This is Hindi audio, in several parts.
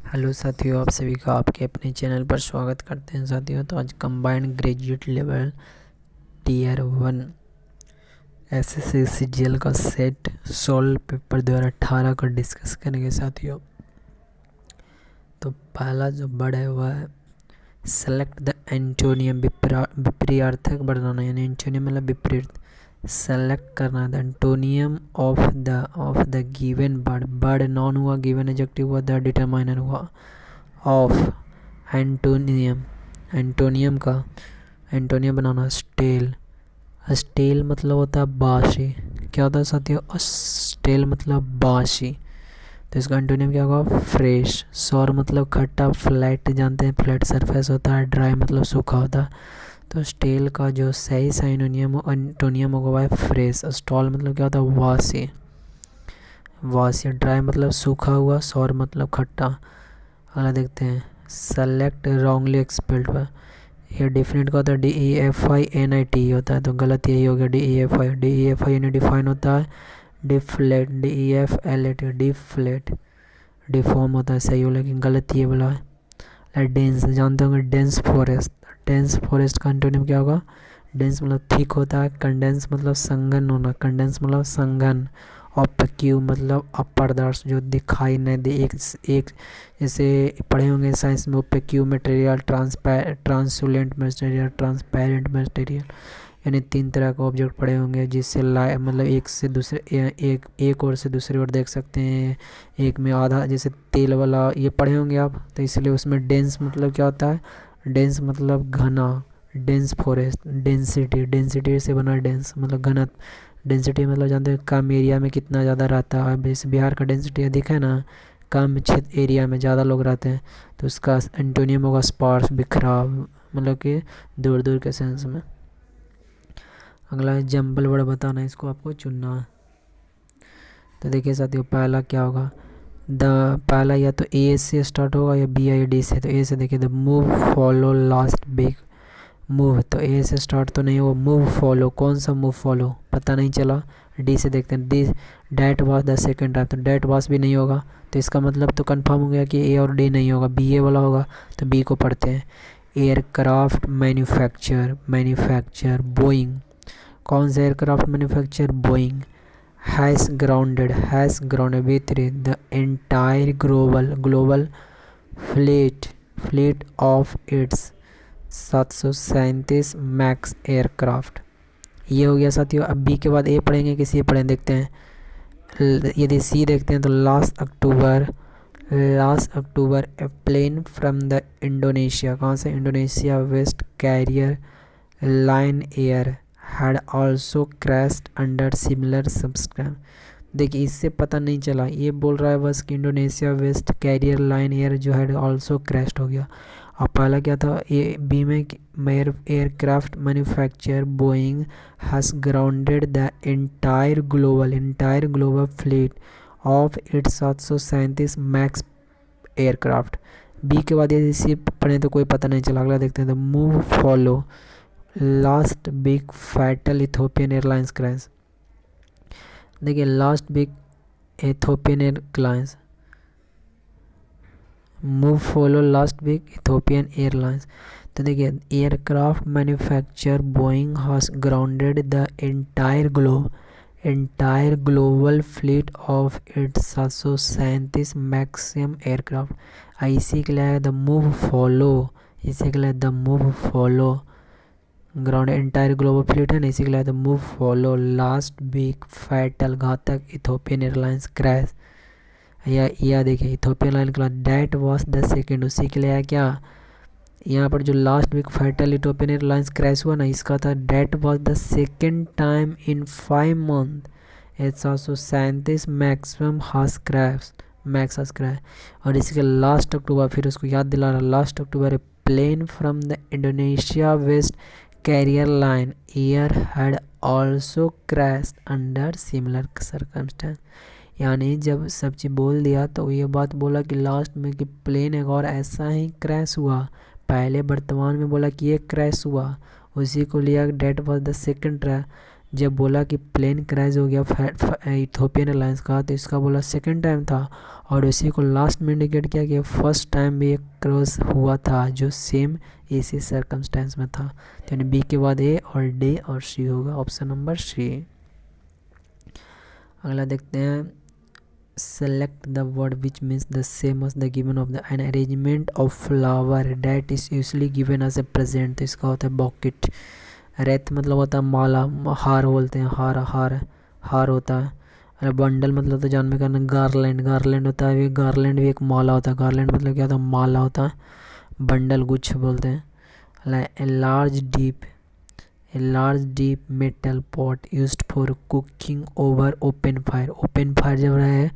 हेलो साथियों, आप सभी का आपके अपने चैनल पर स्वागत करते हैं साथियों। तो आज combined graduate level tier 1 SSC CGL का सेट सोल्व पेपर 2018 को डिस्कस करेंगे साथियों। तो पहला जो वर्ड है वह है सेलेक्ट द एंटोनियम। विपरीतार्थक बनाना, यानी एंटोनियम मतलब विपरीत। सेलेक्ट करना the antonym of the given word. Word non हुआ, गिवन एडजेक्टिव हुआ, द डिटरमाइनर हुआ। ऑफ एंटोनियम, एंटोनियम का एंटोनियम बनाना स्टेल। स्टेल मतलब होता है बासी। क्या होता है साथियों? स्टेल मतलब बासी। तो इसका एंटोनियम क्या होगा? फ्रेश। सॉर मतलब खट्टा। फ्लैट जानते हैं, फ्लैट सरफेस होता है। ड्राई मतलब सूखा होता है। तो स्टेल का जो सही एंटोनियम होगा वह है फ्रेश। स्टॉल मतलब क्या होता है? वासी। वासी। ड्राई मतलब सूखा हुआ। सॉर मतलब खट्टा। अगला देखते हैं सेलेक्ट रॉन्गली एक्सपेल्ड पर। ये डिफिनेट का होता है DEFINIT होता है, तो गलत यही हो गया DEFI। DEFI यानी डिफाइन होता है। Deflate DEFLAT deflate. डिफॉर्म होता है, सही हो, लेकिन गलत ये बोला है। डेंस जानते होंगे, डेंस फॉरेस्ट। डेंस फॉरेस्ट का एंटोनिम क्या होगा? डेंस मतलब थिक होता है। कंडेंस मतलब संघन होना। कंडेंस मतलब संघन। ऑब्क्यू मतलब अपारदर्शी, जो दिखाई नहीं दे। एक जैसे पढ़े होंगे साइंस में, ओपेक्यू मटेरियल, ट्रांसुलेंट मटेरियल, ट्रांसपेरेंट मटेरियल, यानी 3 तरह का ऑब्जेक्ट पढ़े होंगे जिससे लाइट मतलब एक से दूसरे एक ओर से दूसरी ओर देख सकते हैं। एक में आधा, जैसे तेल वाला ये पढ़े होंगे आप, तो इसलिए उसमें डेंस मतलब क्या होता है? डेंस मतलब घना। Dense forest. डेंसिटी, डेंसिटी से बना डेंस मतलब घनत्व। डेंसिटी मतलब जानते हैं कम एरिया में कितना ज़्यादा रहता है। जैसे बिहार का डेंसिटी अधिक है ना, कम क्षेत्र एरिया में ज़्यादा लोग रहते हैं, तो उसका एंटोनियम होगा स्पार्स, बिखराव, मतलब कि दूर दूर के सेंस में। अगला जंबल वर्ड बताना, इसको आपको चुनना है। तो देखिए साथियों, पहला क्या होगा? द पहला या तो ए से स्टार्ट होगा या BID से। तो ए से देखिए the move follow last big. Move तो ए से स्टार्ट तो नहीं होगा। मूव फॉलो, कौन सा मूव फॉलो पता नहीं चला। डी से देखते हैं, D that was the second time, तो डैट वाज भी नहीं होगा। तो इसका मतलब तो कंफर्म हो गया कि ए और डी नहीं होगा, BA वाला होगा। तो बी को पढ़ते हैं। Aircraft manufacture, manufacture Boeing. कौन सा aircraft manufacture? Boeing. Has grounded with the entire global fleet fleet of its 737 max aircraft. ये हो गया साथियों। अब बी के बाद ए पढ़ेंगे कि सी पढ़ें, देखते हैं। यदि सी देखते हैं तो last October a plane from the Indonesia, कहाँ से? Indonesia west carrier line air had also crashed under similar subscribe. देखिए इससे पता नहीं चला, ये बोल रहा है बस कि Indonesia west carrier line air जो है ऑल्सो क्रैश्ड हो गया। और पहला क्या था? ये बी में aircraft manufacture Boeing has grounded the entire global fleet of its 737 max aircraft. B के बाद यदि सी पढ़े तो कोई पता नहीं चला। अगला देखते हैं, the move follow last big fatal Ethiopian airlines crash. देखिए last big Ethiopian Airlines, move follow last big Ethiopian Airlines. तो देखिए aircraft manufacture Boeing has grounded the entire global fleet of its 737 maximum aircraft. इसी के लिए द मूव फॉलो, इसी के लिए the move follow ground entire global fleet है ना, इसी के लिए the move follow last big fatal घातक इथोपियन एयरलाइंस क्रैश। या देखिए इथोपियन एयरलाइन का डैट वॉज द सेकेंड, उसी के लिए है क्या? यहाँ पर जो last week fatal Ethiopian airlines crash हुआ ना, इसका था that was the second time in 5 month at 737 maximum has crash max has crash. और इसके लास्ट अक्टूबर, फिर उसको याद दिला रहा, last October a plane from the Indonesia west carrier line air had also crash under similar circumstance. यानी जब सब चीज़ बोल दिया तो ये बात बोला कि लास्ट में कि प्लेन एक और ऐसा ही क्रैश हुआ। पहले वर्तमान में बोला कि ये क्रैश हुआ, उसी को लिया डेट वॉज द सेकेंड जब बोला कि प्लेन क्रैश हो गया इथोपियन एयरलाइंस का, तो इसका बोला सेकंड टाइम था, और उसी को लास्ट में इंडिकेट किया कि फर्स्ट टाइम भी एक क्रॉस हुआ था जो सेम इसी सर्कमस्टेंस में था। तो यानी बी के बाद ए और डी और सी होगा, ऑप्शन नंबर सी। अगला देखते हैं, select the word which means the same as the given of the an arrangement of flower that is usually given as a present. तो इसका होता है बॉकेट। रेत मतलब होता है माला, हार बोलते हैं, हार हार हार होता है। अरे बंडल मतलब तो जान में करना, गार्लैंड गार्लैंड होता है, गार्लैंड भी एक माला होता है। गार्लैंड मतलब क्या होता है, माला होता है। बंडल गुच्छ बोलते हैं। A large deep metal pot used for cooking over open fire. Open fire जब रहा है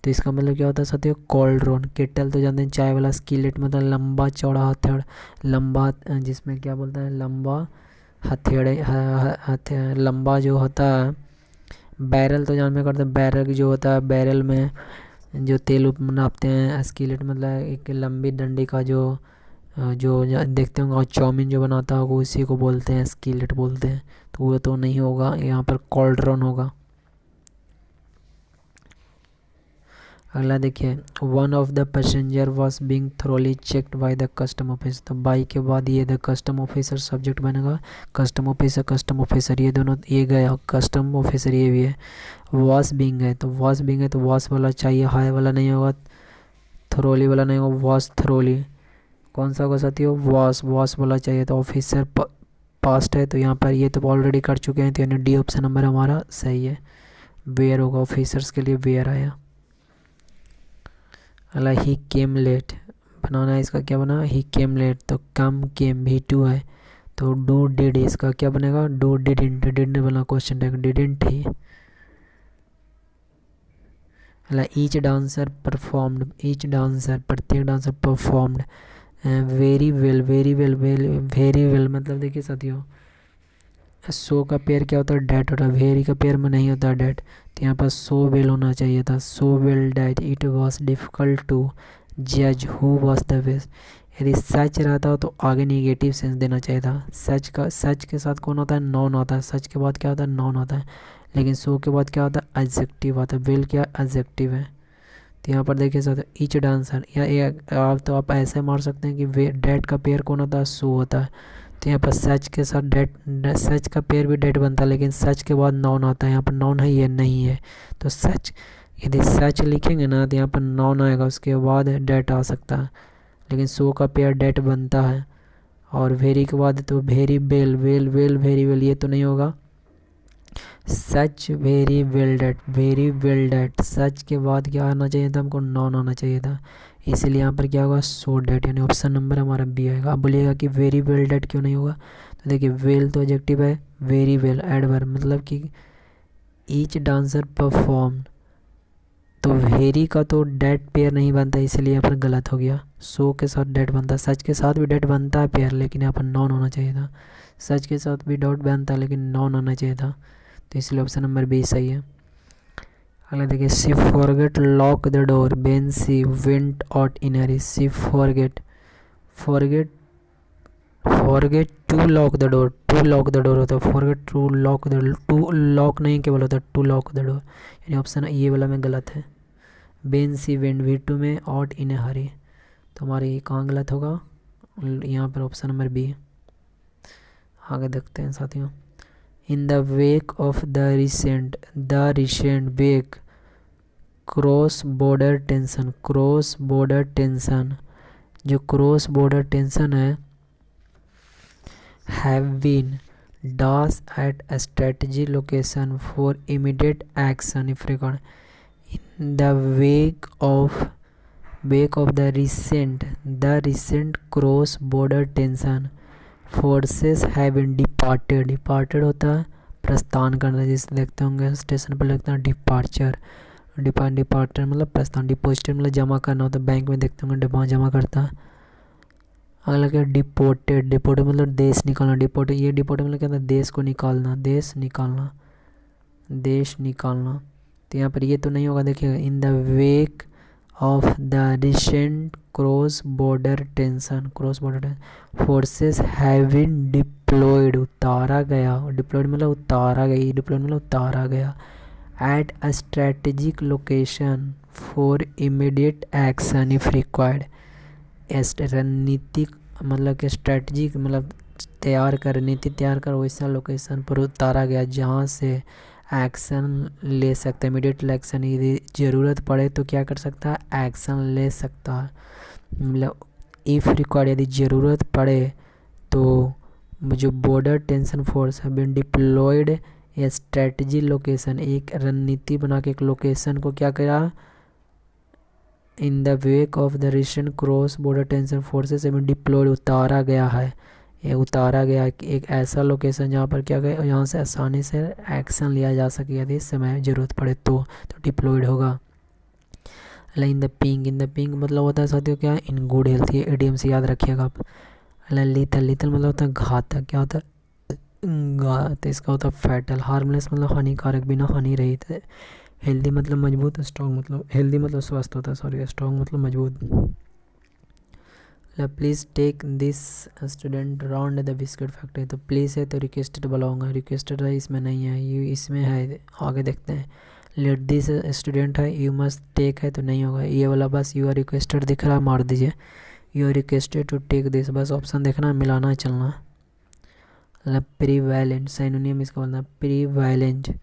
तो इसका मतलब क्या होता है साथियों, कोल्ड्रोन। केटल तो जानते हैं चाय वाला। स्किलेट मतलब लंबा चौड़ा हथेड़, लंबा जिसमें क्या बोलता है, लंबा हथेड़े लंबा जो होता है। बैरल तो जान में करते हैं, बैरल जो होता है, बैरल में जो तेल नापते हैं। स्किलेट मतलब एक लंबी डंडी का जो देखते होंगे चाउमीन जो बनाता होगा उसी को बोलते हैं स्किलेट बोलते हैं। तो वो तो नहीं होगा, यहाँ पर कॉल्ड्रॉन होगा। अगला देखिए, one of the passenger was being thoroughly checked by the custom officer. तो बाई के बाद ये द कस्टम ऑफिसर सब्जेक्ट बनेगा। कस्टम ऑफिसर ये दोनों, ये गया कस्टम ऑफिसर, ये भी है। वॉश बींग है तो वॉश वाला चाहिए, हाई वाला नहीं होगा, थ्रोली वाला नहीं होगा, वॉश थ्रोली। कौन सा होगा साथियों, वॉश वाला चाहिए। तो ऑफिसर पास्ट है, तो यहाँ पर ये तो ऑलरेडी कर चुके हैं, तो यानी डी ऑप्शन नंबर हमारा सही है। वेयर होगा, ऑफिसर्स के लिए वेयर आया। अगला, ही केम लेट बनाना है, इसका क्या बना, ही केम लेट। तो कम केम भी टू है, तो डू डिड, इसका क्या बनेगा, डू डिडंट। डिडंट बना क्वेश्चन टैग, डिडंट ही। अगला, each dancer performed, each dancer प्रत्येक dancer performed very well. Very well मतलब देखिए साथियों, सो का पेयर क्या होता है, डैट होता है। वेरी का पेयर में नहीं होता डैट, तो यहाँ पर सो वेल होना चाहिए था। So well that it was difficult to जज हु वॉज द बेस्ट। यदि सच रहता तो आगे निगेटिव सेंस देना चाहिए था। सच के साथ कौन होता है, नॉन होता है। सच के बाद क्या होता है, नॉन होता है। लेकिन सो के बाद क्या होता है, एडजेक्टिव आता है। वेल क्या एडजेक्टिव है। तो यहाँ पर देखिए सर, ईच डांसर, या आप ऐसे मार सकते हैं कि डैट का पेयर कौन होता है, सो होता है। तो यहाँ पर सच के साथ सच का पेयर भी डेट बनता है, लेकिन सच के बाद नॉन आता है। यहाँ पर नॉन है, ये नहीं है। तो सच, यदि सच लिखेंगे ना तो यहाँ पर नॉन आएगा, उसके बाद डेट आ सकता है। लेकिन सो का पेयर डेट बनता है। और वेरी के बाद तो वेरी वेल वेरी वेल, ये तो नहीं होगा। सच वेरी वेल डेट, सच के बाद क्या आना चाहिए था, हमको नॉन आना चाहिए था। इसलिए यहाँ पर क्या होगा, सो डेट, यानी ऑप्शन नंबर हमारा बी आएगा। आप बोलिएगा कि वेरी वेल डेट क्यों नहीं होगा, तो देखिए वेल तो एडजेक्टिव है, वेरी वेल एडवर्ब, मतलब कि ईच डांसर परफॉर्म, तो वेरी का तो डेट पेयर नहीं बनता, इसलिए यहाँ पर गलत हो गया। सो के साथ डेट बनता है, सच के साथ भी डेट बनता है पेयर, लेकिन यहाँ पर नॉन होना चाहिए था। सच के साथ भी डॉट बनता है, लेकिन नॉन होना चाहिए था, तो इसलिए ऑप्शन नंबर बी सही है। अगला देखिए, she forget lock the door when she went out in hurry. She forget to lock the door, to lock the door होता है। Forget to lock the door, to lock नहीं केवल होता है, टू लॉक द डोर, यानी ऑप्शन ये वाला में गलत है। व्हेन शी वेंट वी टू में आउट इन हरी, तो हमारे कहाँ गलत होगा, यहाँ पर ऑप्शन नंबर बी। आगे देखते हैं साथियों, in the wake of the recent wake cross border tension, जो क्रॉस बॉर्डर टेंशन है, have been dash at a strategy location for immediate action if required. In the wake of the recent cross border tension, forces have been departed. Departed होता है प्रस्थान करना, जिसे देखते होंगे स्टेशन पर लगता है डिपार्चर। डिपार्चर मतलब प्रस्थान। डिपोजिटेड मतलब जमा करना होता है, बैंक में देखते होंगे डिपॉजिट जमा करता है। अगला क्या, डिपोर्टेड मतलब देश निकालना। ये डिपोर्टेड मतलब क्या होता है, देश को निकालना, देश निकालना। तो यहाँ पर ये तो नहीं होगा। देखिए, इन the wake of the recent cross-border tension forces have been deployed, उतारा गया, deployed मतलब उतारा गई, deployed मतलब उतारा गया, at a strategic location for immediate action if required. रणनीतिक मतलब कि स्ट्रेटजिक मतलब रणनीति तैयार कर वैसा लोकेशन पर उतारा गया जहाँ से एक्शन ले सकता है, इमीडिएट एक्शन, यदि ज़रूरत पड़े तो क्या कर सकता है, एक्शन ले सकता है। मतलब इफ़ रिक्वायर्ड, यदि ज़रूरत पड़े तो जो बॉर्डर टेंशन फोर्स है been deployed a strategy location, एक रणनीति बना के एक लोकेशन को क्या करा, in the wake of the recent cross border tension forces में डिप्लॉयड, उतारा गया है, ये उतारा गया एक ऐसा लोकेशन जहाँ पर क्या गया, यहाँ से आसानी से एक्शन लिया जा सके यदि समय ज़रूरत पड़े तो डिप्लॉयड होगा। इन द पिंक मतलब होता है साथियों क्या, इन गुड हेल्थ, ये एडीएम से याद रखिएगा आप। लीथल मतलब होता है घातक, क्या होता है घातक, इसका होता है फैटल। हार्मलेस मतलब हानिकारक, बिना हानि रहित है। हेल्दी मतलब मजबूत, स्ट्रॉन्ग मतलब हेल्दी मतलब स्वस्थ होता है, सॉरी, स्ट्रॉन्ग मतलब मजबूत। Please take this student round the biscuit factory, तो प्लीज़ है तो रिक्वेस्टेड बुलाऊंगा, रिक्वेस्टेड है इसमें नहीं है, यू इसमें है, आगे देखते हैं। लेट दिस स्टूडेंट है, यू मस्ट टेक है तो नहीं होगा, ये वाला बस यू आर रिक्वेस्टेड दिख रहा है, मार दीजिए, you are requested to take this, बस ऑप्शन देखना है, मिलाना है, चलना है। मतलब प्रीवैलेंट साइनोनियम इसका बोलना है, प्रीवैलेंट।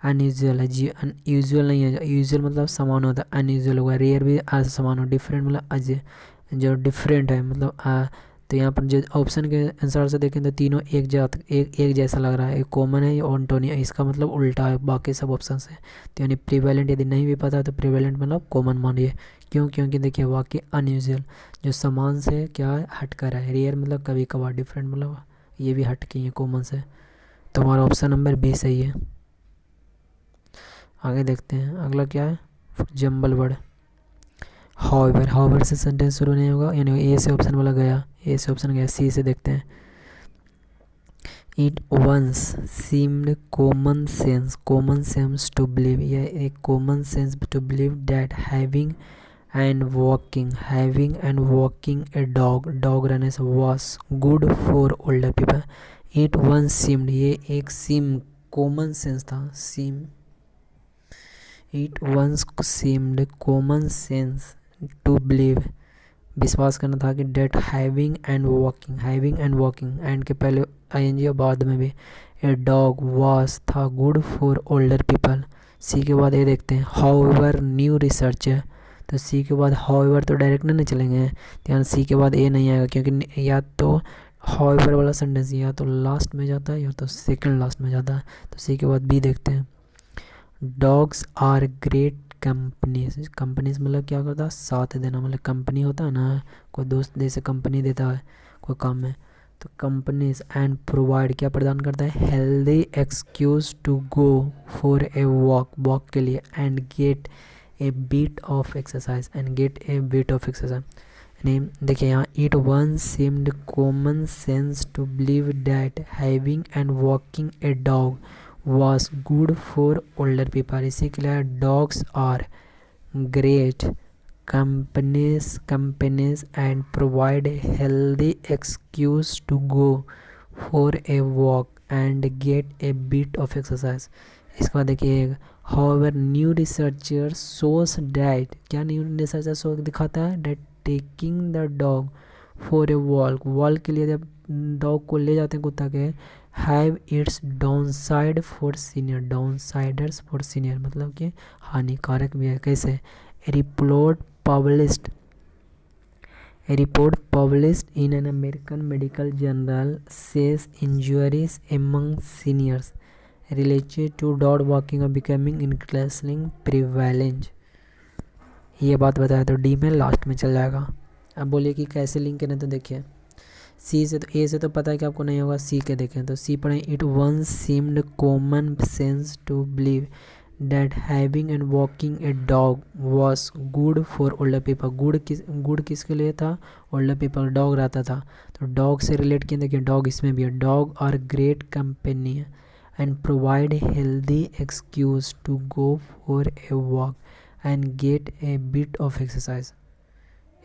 अनयूजुअल है जी, अनयूजुअल नहीं है, यूजुअल मतलब समान होता है, अनयूजुअल होगा, रेयर भी समान हो, डिफरेंट मतलब अजय जो डिफरेंट है मतलब तो यहाँ पर जो ऑप्शन के आंसर से देखें तो तीनों एक जैसा लग रहा है, एक कॉमन है, ये ऑन्टोनिया, इसका मतलब उल्टा है बाकी सब ऑप्शन से। तो यानी प्रीवैलेंट यदि नहीं भी पता तो प्रीवैलेंट मतलब कॉमन मानिए, क्यों, क्योंकि देखिए वाक्य अनयूजुअल जो समान से क्या है, हट कर है, रेयर मतलब कभी कभार, डिफरेंट मतलब ये भी हट की है कॉमन से, तो हमारा ऑप्शन नंबर बी सही है। आगे देखते हैं अगला क्या है, जंबल वर्ड। हाउएवर से सेंटेंस शुरू नहीं होगा, यानी ए से ऑप्शन वाला गया, ए से ऑप्शन गया, सी से देखते हैं। It once seemed common sense to believe, यह एक common sense to believe that having and walking a dog रहने से was good for older people. It once seemed, ये एक कॉमन सेंस था, it once seemed common sense to believe, विश्वास करना था कि that having and walking and के पहले आईएनजी और बाद में भी, ए डॉग वॉस था गुड फॉर ओल्डर पीपल। सी के बाद ये देखते हैं, हाउएवर न्यू रिसर्च है, तो सी के बाद हाउएवर तो डायरेक्ट नहीं चलेंगे, ध्यान सी के बाद ए नहीं आएगा, क्योंकि या तो हाउएवर वाला सेंटेंस या तो लास्ट में जाता है या तो सेकंड लास्ट में जाता है, तो सी के बाद बी देखते हैं। डॉग्स आर ग्रेट कंपनीज मतलब क्या करता है, साथ देना, मतलब कंपनी होता है ना, कोई दोस्त जैसे कंपनी देता है कोई काम में, तो कंपनीज एंड प्रोवाइड क्या प्रदान करता है, healthy excuse to go for a walk के लिए, and get a bit of exercise, यानी देखिए यहाँ, it once seemed common sense to believe that having and walking a dog was good for older people, इसी के लिए dogs are great companies and provide a healthy excuse to go for a walk and get a bit of exercise। इसके बाद देखिए, however new researcher shows that, क्या न्यू रिसर्चर शो दिखाता है, that taking the dog for a walk के लिए जब डॉग को ले जाते हैं कुत्ता के, have its downsides for senior मतलब कि हानिकारक भी है, कैसे, report published in an American medical journal says injuries among seniors related to dog walking are becoming increasing prevalence, ये बात बताया, तो डी में लास्ट में चल जाएगा। अब बोलिए कि कैसे लिंक करें, तो देखिए सी से, तो ए से तो पता है कि आपको नहीं होगा, सी के देखें तो सी पढ़ें, it once seemed common sense to believe that having and walking a dog was good for older people, good किसके लिए था, ओल्डर पीपल, डॉग रहता था, तो डॉग से रिलेट किया, देखिए डॉग इसमें भी है, dog are great company and provide healthy excuse to go for a walk and get a bit of exercise.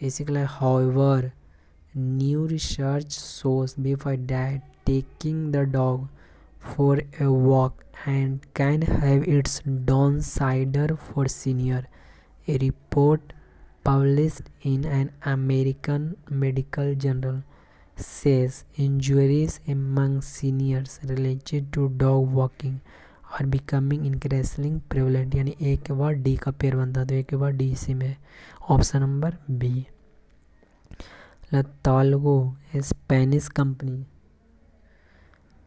Basically, however, new research shows before that taking the dog for a walk and can have its downside for senior. A report published in an American medical journal says injuries among seniors related to dog walking are becoming increasingly prevalent. यानी ए के बाद डी का पेयर बनता है, तो ए के बाद डी इसी में, option number B. Talgo, a Spanish company,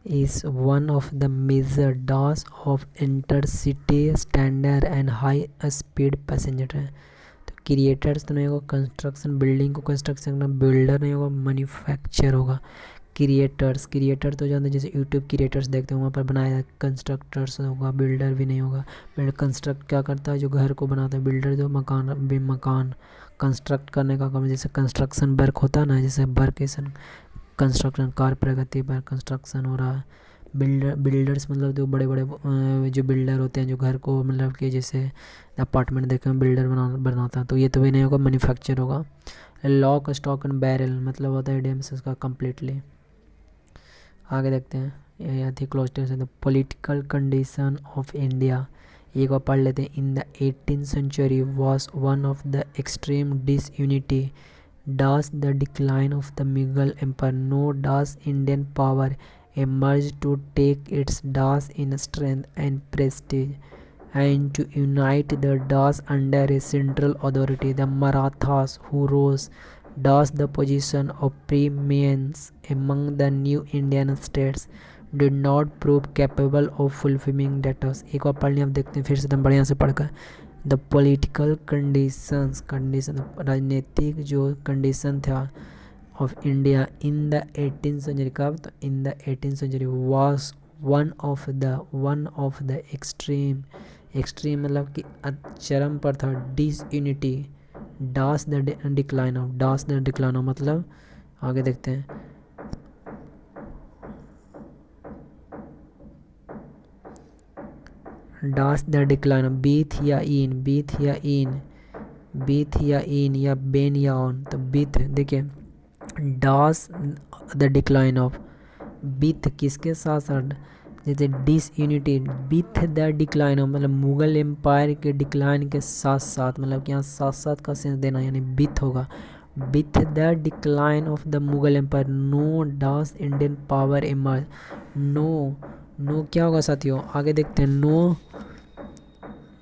is one of the major DOS of intercity standard and high speed passenger train. तो क्रिएटर्स तो नहीं होगा, कंस्ट्रक्शन बिल्डिंग को कंस्ट्रक्शन करना, बिल्डर नहीं होगा, मैन्युफैक्चर होगा. क्रिएटर तो जानते हैं, जैसे यूट्यूब क्रिएटर्स देखते हैं वहाँ पर बनाया, कंस्ट्रक्टर्स होगा, बिल्डर भी नहीं होगा. बिल्डर कंस्ट्रक्ट क्या करता है, जो घर को बनाता है. बिल्डर जो मकान कंस्ट्रक्ट करने का काम, जैसे कंस्ट्रक्शन वर्क होता है ना, जैसे वर्केशन कंस्ट्रक्शन, कार्य प्रगति पर कंस्ट्रक्शन हो रहा है. बिल्डर्स मतलब जो बड़े बड़े जो बिल्डर होते हैं, जो घर को मतलब कि जैसे अपार्टमेंट देखे हैं बिल्डर बनाता है, तो ये तो भी नहीं होगा, मैन्युफैक्चर होगा. लॉक स्टॉक एंड बैरल मतलब होता है डैम्स का कम्प्लीटली. आगे देखते हैं, ये थी क्लोज से. The political condition of India, एक बार पढ़ लेते हैं. In the 18th century was one of the extreme disunity. Does the decline of the Mughal Empire? No. Does Indian power emerge to take its Das in strength and prestige and to unite the Das under a central authority? The Marathas who rose Das the position of preeminence among the new Indian states did not prove capable of fulfilling that. एक बार पढ़ लिया, अब देखते हैं फिर से एकदम बढ़िया से पढ़कर. द पॉलिटिकल कंडीशन राजनीतिक जो कंडीशन था of India in the 18th century, कब, तो in the 18th century was one of the extreme मतलब कि चरम पर था. Disunity, dance the decline of मतलब, आगे देखते हैं. डास द डिक्लाइन ऑफ, बीथ या इन या बेन या ऑन, तो बीथ. देखिए, डास द डिक्लाइन ऑफ, बीथ किसके साथ साथ, जैसे डिसयूनिटी, बीथ द डिक्लाइन ऑफ मतलब मुगल एम्पायर के डिक्लाइन के साथ साथ, मतलब कि यहाँ साथ साथ का सेंस देना, यानी बीथ होगा. With the decline of the Mughal empire, no डास इंडियन पावर इमर्ज. नो क्या होगा साथियों, आगे देखते हैं.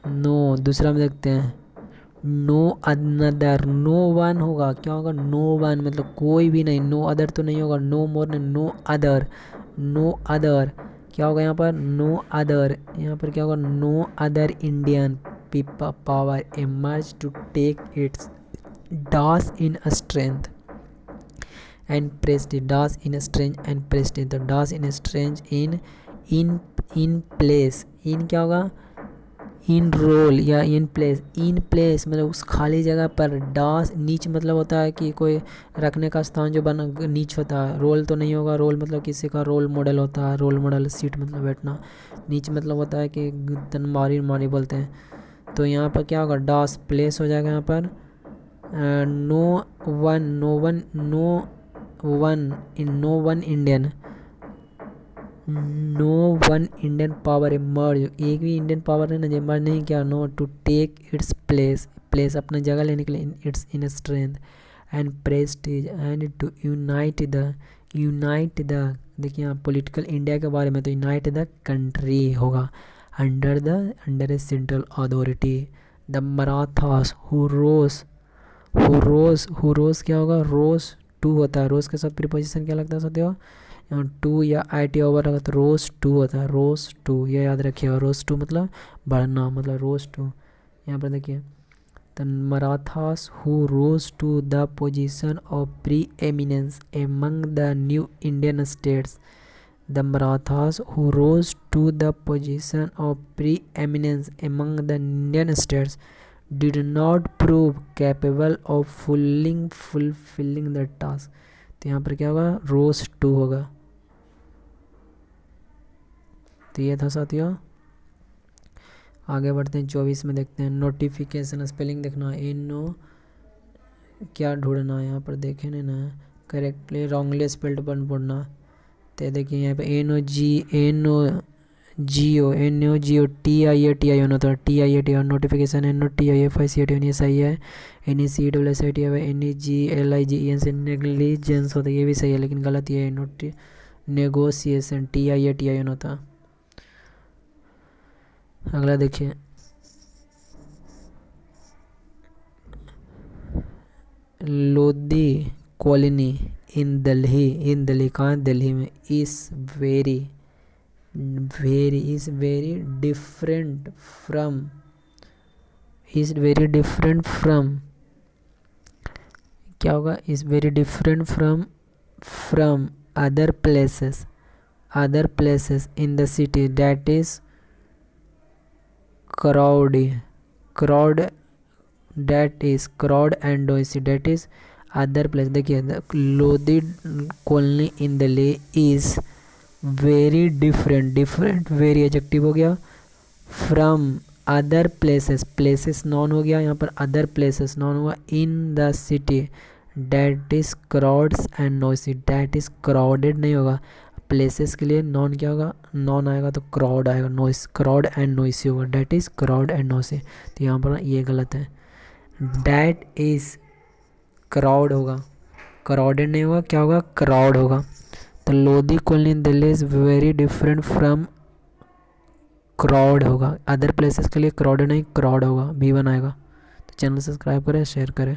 नो दूसरा में देखते हैं. नो अनदर, नो वन होगा, क्या होगा, नो वन मतलब कोई भी नहीं. नो अदर तो नहीं होगा, नो मोर ने, नो अदर क्या होगा यहाँ पर, नो अदर. यहाँ पर क्या होगा, no other Indian people power emerge to take its डास इन स्ट्रेंथ एंड प्रेस्टीज. डास इन स्ट्रेंथ एंड प्रेस्टीज, तो डास in strength in place. In क्या होगा, इन रोल या इन प्लेस मतलब उस खाली जगह पर. डास नीच मतलब होता है कि कोई रखने का स्थान जो बना नीच होता है. रोल तो नहीं होगा, रोल मतलब किसी का रोल मॉडल होता है. रोल मॉडल सीट मतलब बैठना. नीच मतलब होता है कि मारी बोलते हैं. तो यहाँ पर क्या होगा, डास प्लेस हो जाएगा यहाँ पर. No one Indian power emerge, एक भी इंडियन पावर है ना जो इमर्ज नहीं किया. No to take its place अपना जगह लेने के लिए, its in strength and prestige and to unite the देखिए यहाँ पॉलिटिकल इंडिया के बारे में, तो यूनाइट द कंट्री होगा under a central authority. The Marathas who rose क्या होगा, रोज टू होता है. रोज के साथ प्रीपोजिशन क्या लगता है साथियों, टू या आई टी ओवर होगा तो रोज टू होता है. रोज टू ये याद रखिएगा, रोज टू मतलब बढ़ना, मतलब रोज टू. यहाँ पर देखिए, the Marathas who rose to the position of preeminence among the new Indian states. The Marathas who rose to the position of preeminence among the Indian states did not prove capable of fulfilling the task. तो यहाँ पर क्या होगा, रोज टू होगा. तो ये था साथियों आगे बढ़ते हैं 24 में, देखते हैं नोटिफिकेशन। स्पेलिंग देखना, क्या ढूंढना है यहाँ पर, देखे ना करेक्टली रॉन्गली स्पेल्ड पर पढ़ना। तो देखिए यहाँ पे NOGO होता है, TIAT और नोटिफिकेशन NOTIFICAT, ये सही है। NECESSIT है, NEGLIGENS नेग्लिजेंस होता है, ये भी सही है, लेकिन गलत ये है, नेगोशिएशन TIATION होता। अगला देखिए, लोधी कॉलोनी इन दिल्ली कहाँ है, दिल्ली में, इज वेरी डिफरेंट फ्रॉम क्या होगा, is very different from other places in the city that is crowd and noisy, that is other place। देखिए Lodhi Colony in Delhi is very different very adjective हो गया, फ्रॉम अदर प्लेसेस नॉन हो गया, यहाँ पर अदर प्लेसेस नॉन हुआ, in the city that is crowds and noisy, that is crowded नहीं होगा, प्लेसेस के लिए नॉन क्या होगा, नॉन आएगा तो क्राउड आएगा, नॉइस क्राउड एंड नॉइसी होगा, that is crowd and noisy. तो यहाँ पर ये गलत है, डेट इज क्राउड होगा, क्राउडेड नहीं होगा, क्या होगा, क्राउड होगा। तो Lodhi Colony in Delhi is very different from crowd होगा, अदर प्लेसेस के लिए क्राउडेड नहीं क्राउड होगा, B1 आएगा। तो चैनल सब्सक्राइब करें, शेयर करें।